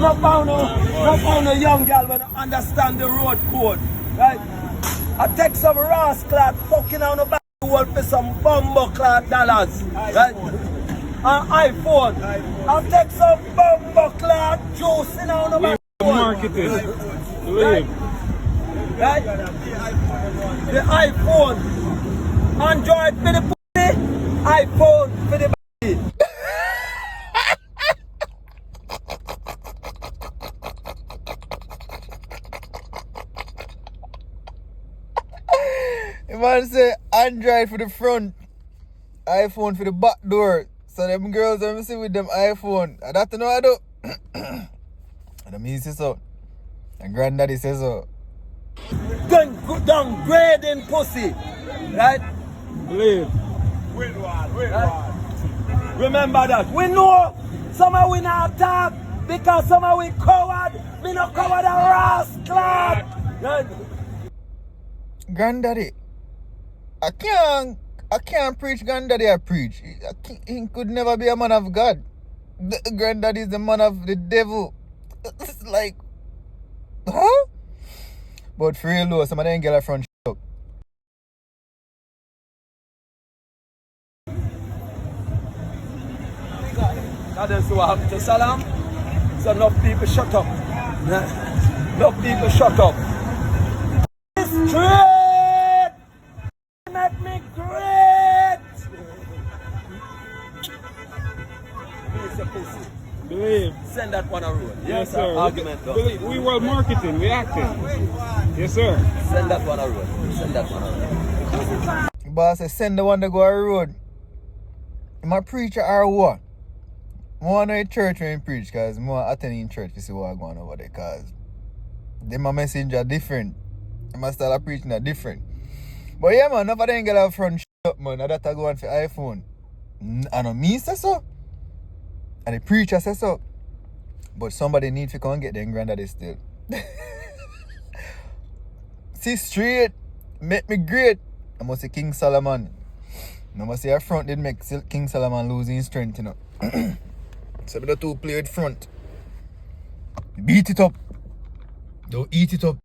No found no young girl when I understand the road code. Right? I take some rascal fucking on the back wall for some bumbo clad dollars. Right? An iPhone. I take some bumbo clad juice on the back wall. Marketing. Right? Right? The iPhone. Android for the pussy. iPhone for the body. The man say Android for the front, iPhone for the back door. So them girls I'm see with them iPhone. I don't know I do. And me say so. And granddaddy says so. Downgrading pussy. Right? Believe. Right? Remember that. We know some of we not talk because some of we coward. We not coward a rascal. Right? Granddaddy, I can't preach granddaddy I preach. He could never be a man of God. The granddaddy is the man of the devil. It's like, huh? But for real though, some of them get a front up. That's what happened to Salam. So enough people shut up. Enough people shut up. Straight! Make me great! Who's a pussy? Believe. Send that one a road. Yes, sir. Argument done. Believe. We were marketing. We acting. Yes, sir. Send that one a road. Send that one a road. Boss said send the one to go a road. Am I preacher or what? I want to church when I preach because I want to attend in church to see what's going on over there because them my message are different. My style of preaching are different. But yeah man, enough of them get a front up man. I that I go on for iPhone. I know me say so. And the preacher say so. But somebody need to come and get them granddaddy still. See straight. Make me great. I must say King Solomon. I must say our front did make King Solomon losing his strength, you know. So the two play with front. Beat it up. Don't eat it up.